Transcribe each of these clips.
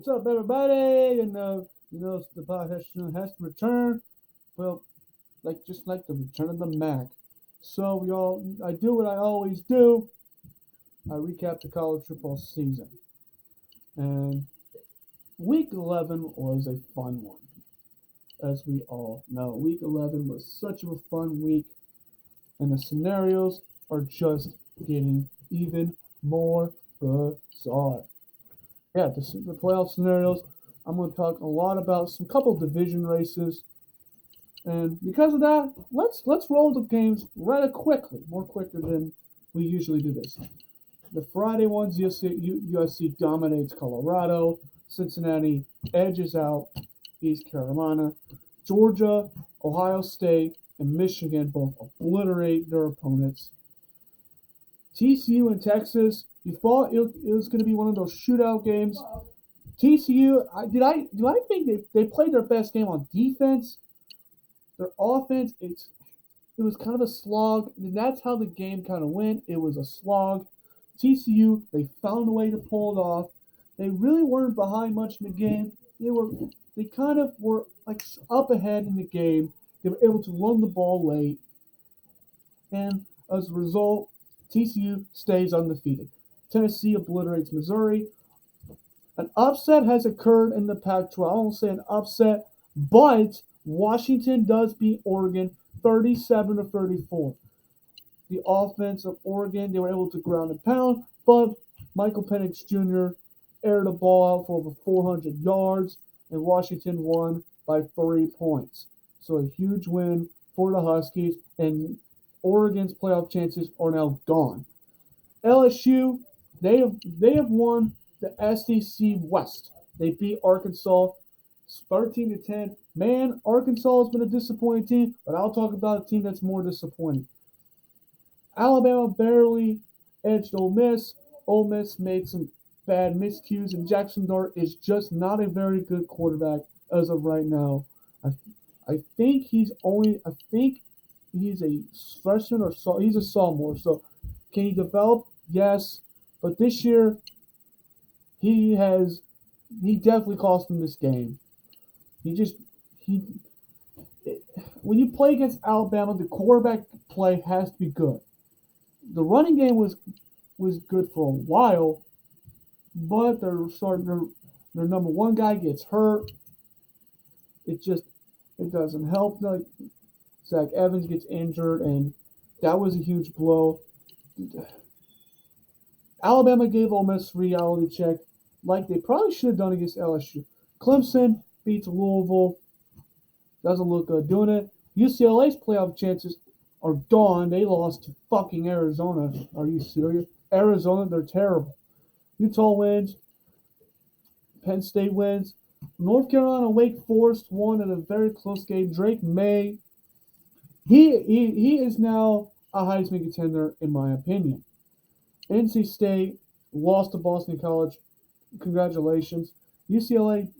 what's up, everybody? And the podcast has to return. Well, just like the return of the Mac. So, y'all, I do what I always do. I recap the college football season, and Week 11 was a fun one, as we all know. Week 11 was such a fun week, and the scenarios are just getting even more bizarre. Yeah, the playoff scenarios. I'm going to talk a lot about some couple division races, and because of that, let's roll the games rather quickly, more quicker than we usually do this. The Friday ones, USC dominates Colorado, Cincinnati edges out East Carolina, Georgia, Ohio State, and Michigan both obliterate their opponents. TCU and Texas, you thought it was going to be one of those shootout games. TCU, do I think they played their best game on defense? Their offense, it was kind of a slog, and that's how the game kind of went. It was a slog. TCU, they found a way to pull it off. They really weren't behind much in the game. They kind of were like up ahead in the game. They were able to run the ball late, and as a result, TCU stays undefeated. Tennessee obliterates Missouri. An upset has occurred in the Pac-12. I won't say an upset, but Washington does beat Oregon 37-34. The offense of Oregon, they were able to ground and pound, but Michael Penix Jr. aired the ball out for over 400 yards, and Washington won by 3 points. So a huge win for the Huskies, and Oregon's playoff chances are now gone. LSU, they have won the SEC West. They beat Arkansas 13-10. Man, Arkansas has been a disappointing team, but I'll talk about a team that's more disappointing. Alabama barely edged Ole Miss. Ole Miss made some bad miscues, and Jackson Dart is just not a very good quarterback as of right now. I think he's a freshman or he's a sophomore. So can he develop? Yes, but this year he definitely cost him this game. When you play against Alabama, the quarterback play has to be good. The running game was good for a while, but their number one guy gets hurt. It doesn't help. Like Zach Evans gets injured, and that was a huge blow. Alabama gave Ole Miss a reality check, like they probably should have done against LSU. Clemson beats Louisville. Doesn't look good doing it. UCLA's playoff chances are gone. They lost to fucking Arizona. Are you serious? Arizona, they're terrible. Utah wins. Penn State wins. North Carolina, Wake Forest won in a very close game. Drake Maye, he is now a Heisman contender in my opinion. NC State lost to Boston College. Congratulations. UCLA,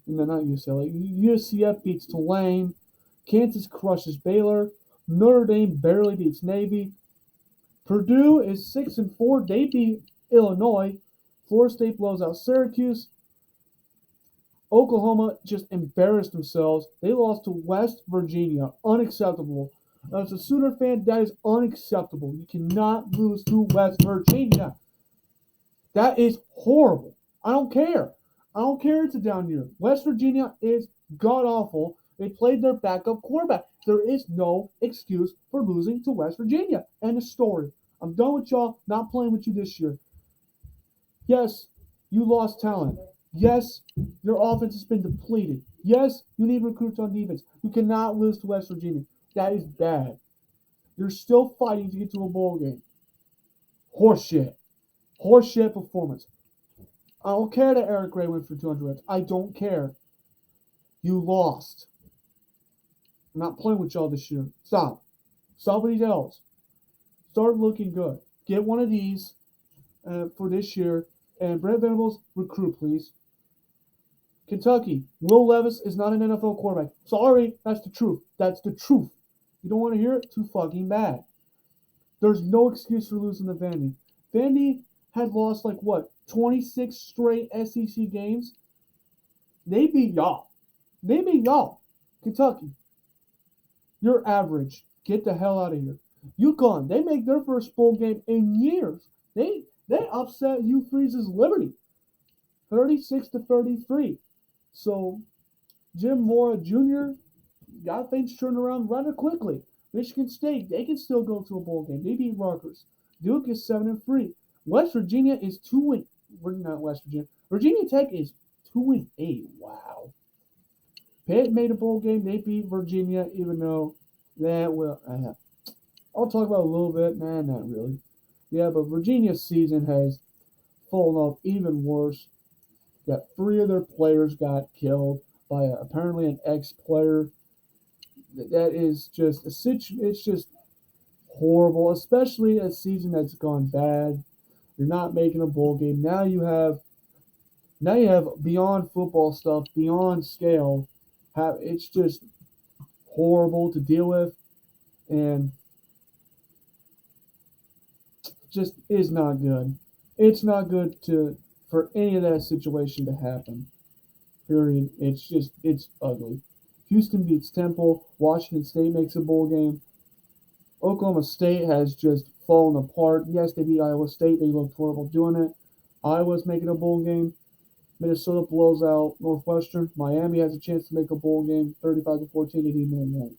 no, not UCLA. UCF beats Tulane. Kansas crushes Baylor. Notre Dame barely beats Navy. Purdue is 6-4. They beat Illinois. Florida State blows out Syracuse. Oklahoma just embarrassed themselves. They lost to West Virginia. Unacceptable. As a Sooner fan, that is unacceptable. You cannot lose to West Virginia. That is horrible. I don't care. I don't care it's a down year. West Virginia is god-awful. They played their backup quarterback. There is no excuse for losing to West Virginia. End of story. I'm done with y'all. Not playing with you this year. Yes, you lost talent. Yes, your offense has been depleted. Yes, you need recruits on defense. You cannot lose to West Virginia. That is bad. You're still fighting to get to a bowl game. Horseshit. Horseshit performance. I don't care that Eric Gray went for 200 reps. I don't care. You lost. I'm not playing with y'all this year. Stop. Stop with these L's. Start looking good. Get one of these for this year. And Brent Venables, recruit, please. Kentucky, Will Levis is not an NFL quarterback. Sorry, that's the truth. That's the truth. You don't want to hear it? Too fucking bad. There's no excuse for losing to Vandy. Vandy had lost 26 straight SEC games. They beat y'all. They beat y'all. Kentucky, you're average. Get the hell out of here. UConn, they make their first bowl game in years. They upset Hugh Freeze's Liberty, 36-33. So Jim Mora Jr. got things turned around rather quickly. Michigan State, they can still go to a bowl game. They beat Rutgers. Duke is 7-3. West Virginia is 2 we're not West Virginia. Virginia Tech is 2-8. Wow. Pitt made a bowl game. They beat Virginia, even though that will. I'll talk about it a little bit. Nah, not really. Yeah, but Virginia's season has fallen off even worse. Got 3 of their players got killed by apparently an ex-player. That is just it's just horrible, especially a season that's gone bad. You're not making a bowl game. Now you have beyond football stuff, beyond scale. It's just horrible to deal with, and just is not good. It's not good for any of that situation to happen. Period. It's ugly. Houston beats Temple. Washington State makes a bowl game. Oklahoma State has just fallen apart. Yes, they beat Iowa State. They looked horrible doing it. Iowa's making a bowl game. Minnesota blows out Northwestern. Miami has a chance to make a bowl game. 35-14. They need one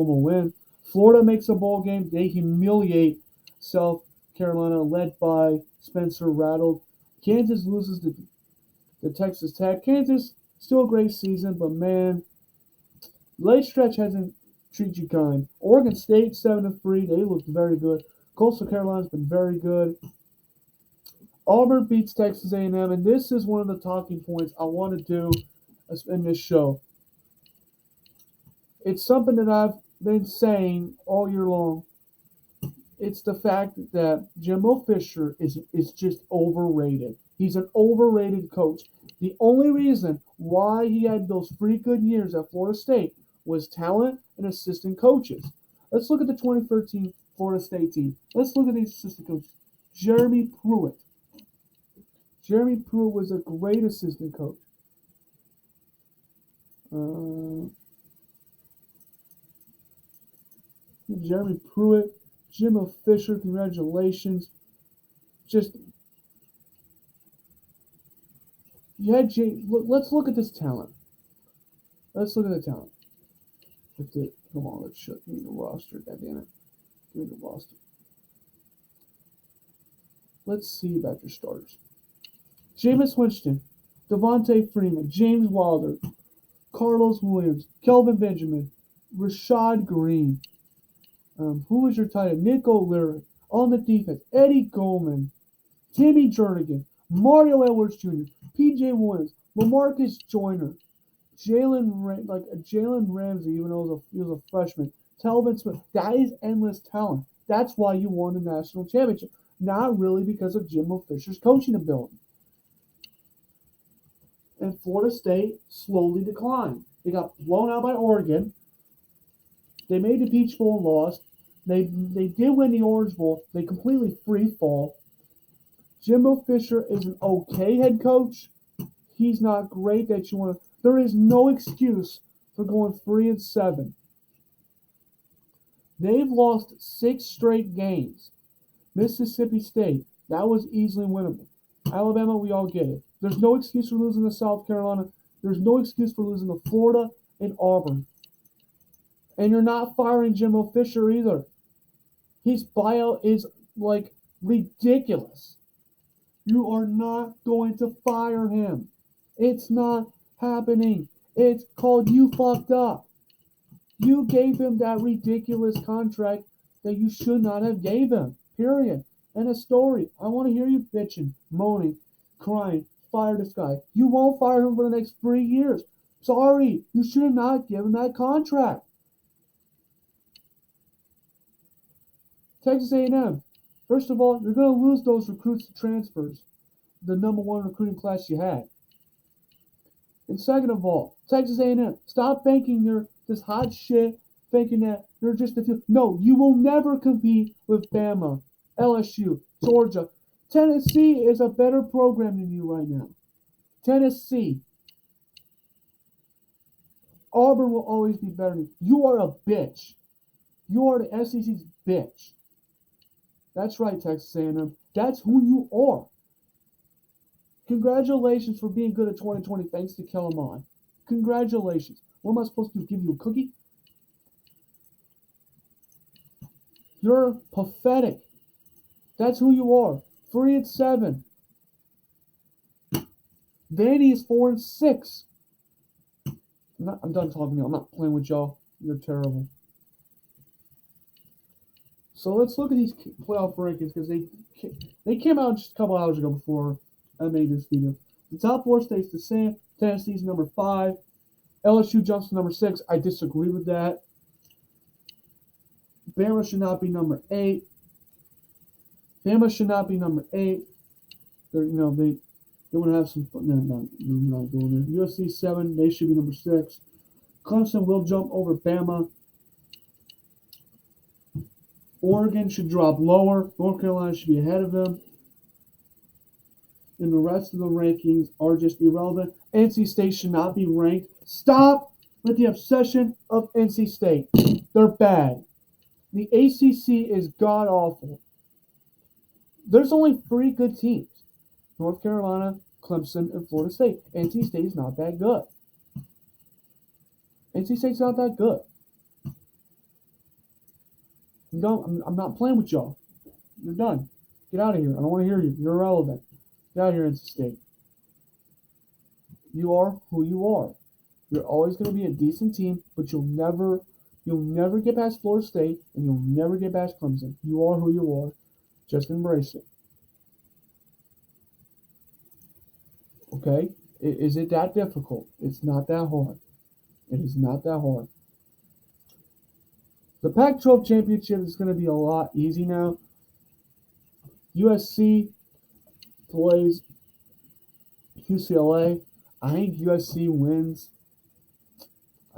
more win. Florida makes a bowl game. They humiliate South Carolina, led by Spencer Rattle. Kansas loses to Texas Tech. Kansas, still a great season, but man, late stretch hasn't treated you kind. Oregon State 7-3. They looked very good. Coastal Carolina's been very good. Auburn beats Texas A&M, and this is one of the talking points I want to do in this show. It's something that I've been saying all year long. It's the fact that Jimbo Fisher is just overrated. He's an overrated coach. The only reason why he had those 3 good years at Florida State was talent and assistant coaches. Let's look at the 2013 Florida State team. Let's look at these assistant coaches. Jeremy Pruitt. Jeremy Pruitt was a great assistant coach. Jeremy Pruitt, Jimbo Fisher, congratulations. Just you had let's look at this talent. Let's look at the talent. Come on, let's show me the roster. God damn it. Give me the roster. Let's see about your starters. Jameis Winston, Devontae Freeman, James Wilder, Carlos Williams, Kelvin Benjamin, Rashad Green. Who was your tight end? Nick O'Leary. On the defense, Eddie Goldman, Timmy Jernigan, Mario Edwards Jr., P.J. Williams, LaMarcus Joyner, Jalen Ramsey, even though he was a freshman, Telvin Smith. That is endless talent. That's why you won the national championship. Not really because of Jimbo Fisher's coaching ability. And Florida State slowly declined. They got blown out by Oregon. They made the Peach Bowl and lost. They did win the Orange Bowl. They completely free fall. Jimbo Fisher is an okay head coach. He's not great that you want to. There is no excuse for going 3-7. They've lost 6 straight games. Mississippi State, that was easily winnable. Alabama, we all get it. There's no excuse for losing to South Carolina. There's no excuse for losing to Florida and Auburn. And you're not firing Jimbo Fisher either. His buyout is like ridiculous. You are not going to fire him. It's not happening. It's called you fucked up. You gave him that ridiculous contract that you should not have gave him. Period. And a story. I want to hear you bitching, moaning, crying, fire this guy. You won't fire him for the next 3 years. Sorry. You should have not given that contract. Texas A&M. First of all, you're going to lose those recruits to transfers. The number 1 recruiting class you had. And second of all, Texas A&M. Stop banking this hot shit, thinking that you're just a few. No, you will never compete with Bama, LSU, Georgia. Tennessee is a better program than you right now. Tennessee. Auburn will always be better than you. You are a bitch. You are the SEC's bitch. That's right, Texas A&M. That's who you are. Congratulations for being good at 2020 thanks to Kellerman. Congratulations. What am I supposed to do? Give you a cookie? You're pathetic. That's who you are. 3-7. Vandy is 4-6. I'm done talking to you. I'm not playing with y'all. You're terrible. So let's look at these playoff rankings because they came out just a couple hours ago before I made this video. The top four stays the same. Tennessee's number 5. LSU jumps to number 6. I disagree with that. Bama should not be number 8. Bama should not be number 8. They want to have some fun. No, we're not doing it. USC 7. They should be number 6. Clemson will jump over Bama. Oregon should drop lower. North Carolina should be ahead of them. And the rest of the rankings are just irrelevant. NC State should not be ranked. Stop with the obsession of NC State. They're bad. The ACC is god-awful. There's only 3 good teams. North Carolina, Clemson, and Florida State. NC State is not that good. NC State's not that good. I'm not playing with y'all. You're done. Get out of here. I don't want to hear you. You're irrelevant. Get out of here, NC State. You are who you are. You're always going to be a decent team, but you'll never get past Florida State, and you'll never get past Clemson. You are who you are. Just embrace it. Okay? Is it that difficult? It's not that hard. It is not that hard. The Pac-12 championship is going to be a lot easy now. USC plays UCLA. I think USC wins.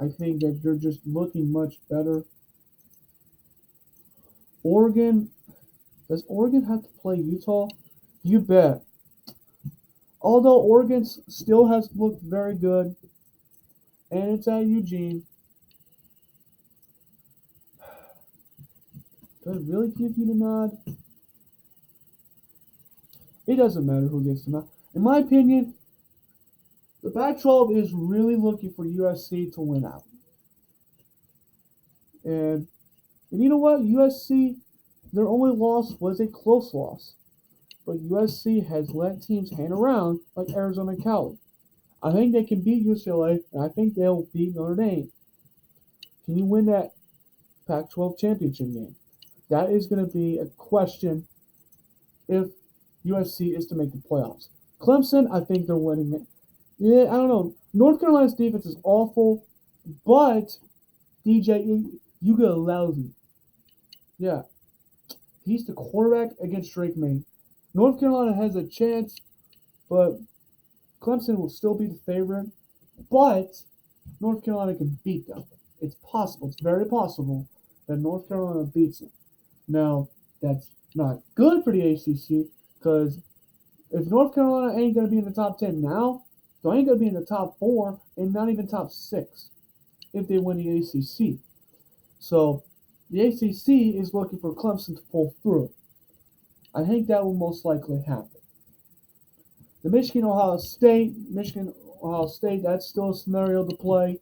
I think that they're just looking much better. Oregon. Does Oregon have to play Utah? You bet. Although Oregon still has looked very good, and it's at Eugene. Does it really give you the nod? It doesn't matter who gets the nod. In my opinion, the Pac-12 is really looking for USC to win out. And you know what? USC, their only loss was a close loss. But USC has let teams hang around like Arizona and Cali. I think they can beat UCLA, and I think they'll beat Notre Dame. Can you win that Pac-12 championship game? That is going to be a question if USC is to make the playoffs. Clemson, I think they're winning it. Yeah, I don't know. North Carolina's defense is awful, but DJ, you get lousy. Yeah. He's the quarterback against Drake May. North Carolina has a chance, but Clemson will still be the favorite. But North Carolina can beat them. It's possible. It's very possible that North Carolina beats them. Now, that's not good for the ACC because if North Carolina ain't going to be in the top 10 now, they ain't going to be in the top 4 and not even top 6 if they win the ACC. So the ACC is looking for Clemson to pull through. I think that will most likely happen. The Michigan-Ohio State, that's still a scenario to play.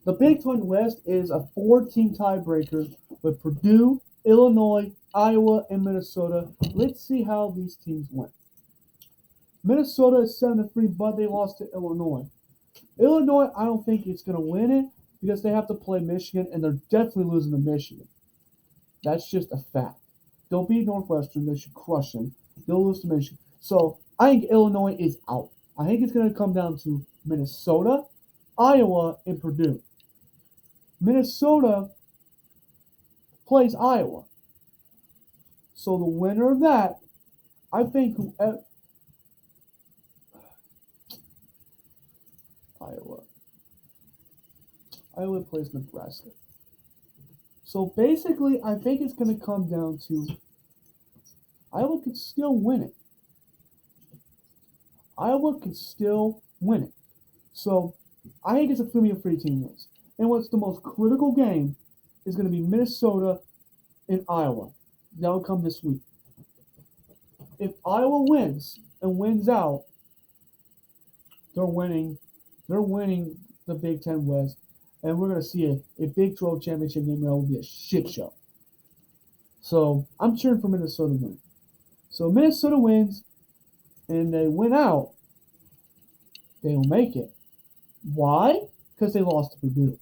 The Big 12 West is a 4-team tiebreaker with Purdue, Illinois, Iowa, and Minnesota. Let's see how these teams went. Minnesota is 7-3, but they lost to Illinois. Illinois, I don't think it's going to win it because they have to play Michigan, and they're definitely losing to Michigan. That's just a fact. They'll beat Northwestern. They should crush them. They'll lose to Michigan. So I think Illinois is out. I think it's going to come down to Minnesota, Iowa, and Purdue. Minnesota plays Iowa. So the winner of that, I think Iowa plays Nebraska. So basically, I think it's going to come down to Iowa could still win it. Iowa could still win it. So I think it's a going to be a 3-team wins. And what's the most critical game is going to be Minnesota and Iowa. That'll come this week. If Iowa wins and wins out, they're winning. They're winning the Big Ten West, and we're going to see a Big 12 championship game that will be a shit show. So I'm cheering for Minnesota to win. So Minnesota wins, and they win out. They will make it. Why? Because they lost to Purdue.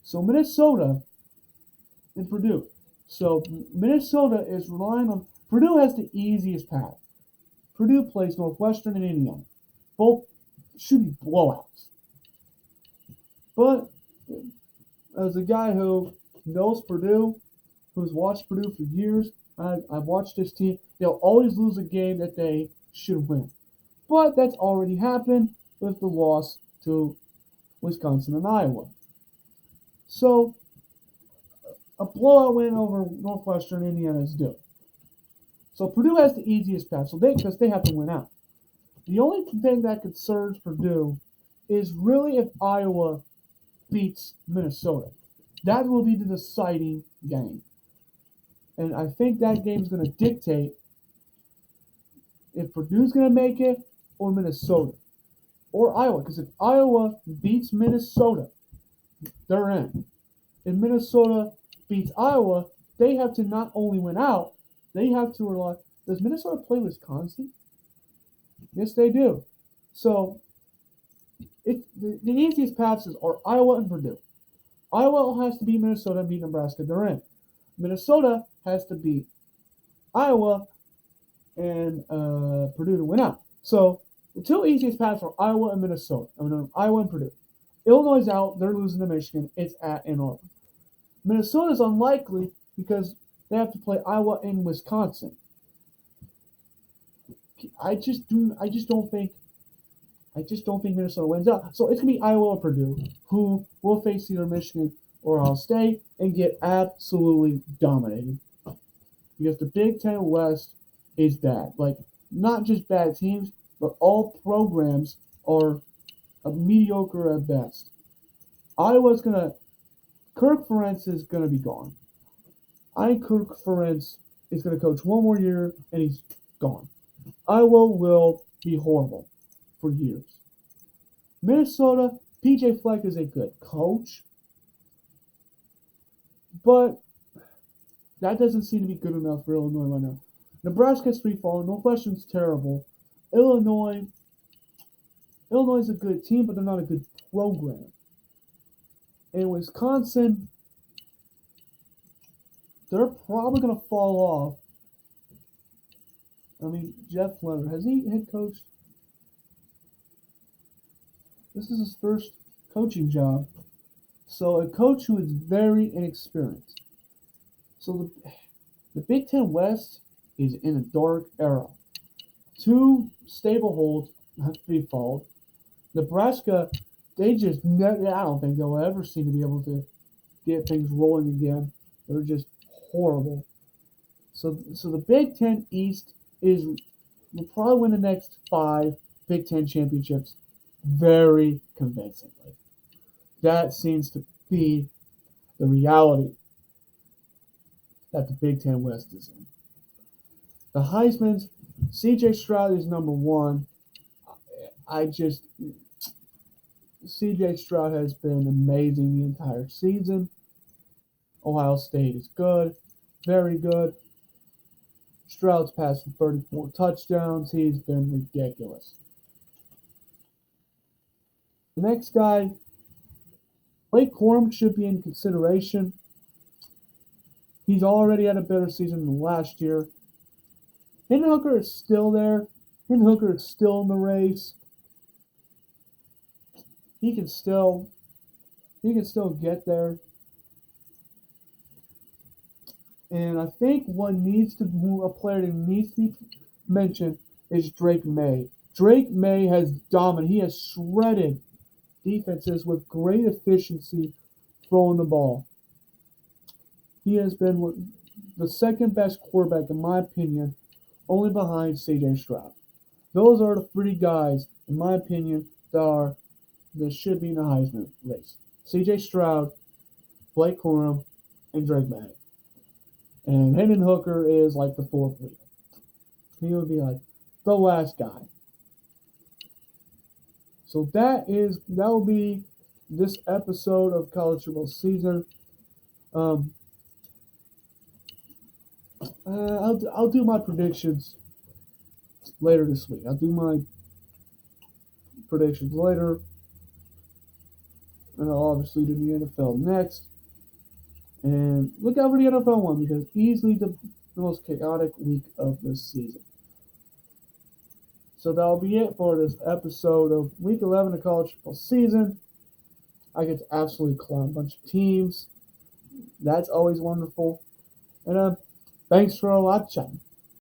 So Minnesota and Purdue. So Minnesota is relying on Purdue has the easiest path. Purdue plays Northwestern and Indiana. Both should be blowouts. But as a guy who knows Purdue, who's watched Purdue for years, I've watched this team. They'll always lose a game that they should win. But that's already happened with the loss to Wisconsin and Iowa. So a blowout win over Northwestern Indiana is due. So Purdue has the easiest path, because they have to win out. The only thing that could surge Purdue is really if Iowa beats Minnesota. That will be the deciding game. And I think that game is going to dictate if Purdue's going to make it or Minnesota or Iowa. Because if Iowa beats Minnesota, they're in. If Minnesota beats Iowa, they have to not only win out, they have to rely. Does Minnesota play Wisconsin? Yes, they do. So the easiest paths are Iowa and Purdue. Iowa has to beat Minnesota and beat Nebraska. They're in. Minnesota has to beat Iowa and Purdue to win out. So the two easiest paths are Iowa and Minnesota. Iowa and Purdue. Illinois is out. They're losing to Michigan. It's at Ann Arbor. Minnesota is unlikely because they have to play Iowa and Wisconsin. I just don't think Minnesota wins out. So it's gonna be Iowa or Purdue who will face either Michigan or Ohio State and get absolutely dominated. Because the Big Ten West is bad. Like, not just bad teams, but all programs are mediocre at best. Kirk Ferentz is gonna be gone. I think Kirk Ferentz is gonna coach one more year and he's gone. Iowa will be horrible for years. Minnesota, PJ Fleck is a good coach, but that doesn't seem to be good enough for Illinois right now. Nebraska's free falling. Northwestern's terrible. Illinois is a good team, but they're not a good program. And Wisconsin, they're probably going to fall off. Jeff Leonard, has he head coached? This is his first coaching job. So a coach who is very inexperienced. So the Big Ten West is in a dark era. Two stable holds have to be followed. Nebraska, I don't think they'll ever seem to be able to get things rolling again. They're just horrible. So the Big Ten East will probably win the next 5 Big Ten championships very convincingly. That seems to be the reality that the Big Ten West is in. The Heisman's, C.J. Stroud is number 1. C.J. Stroud has been amazing the entire season. Ohio State is good, very good. Stroud's passed for 34 touchdowns. He's been ridiculous. The next guy, Blake Corum, should be in consideration. He's already had a better season than last year. Hendon Hooker is still there. Hendon Hooker is still in the race. He can still get there. And I think a player that needs to be mentioned is Drake Maye. Drake Maye has dominated. He has shredded defenses with great efficiency throwing the ball. He has been the second best quarterback, in my opinion, only behind C.J. Stroud. Those are the 3 guys, in my opinion, that are that should be in the Heisman race. C.J. Stroud, Blake Corum, and Drake May. And Hendon Hooker is like the fourth wheel. He would be like the last guy. So that will be this episode of College Football Season. I'll do my predictions later this week. I'll do my predictions later, and I'll obviously do the NFL next. And look out for the NFL one because easily the most chaotic week of this season. So that'll be it for this episode of Week 11 of College Football Season. I get to absolutely clown a bunch of teams. That's always wonderful. And thanks for watching.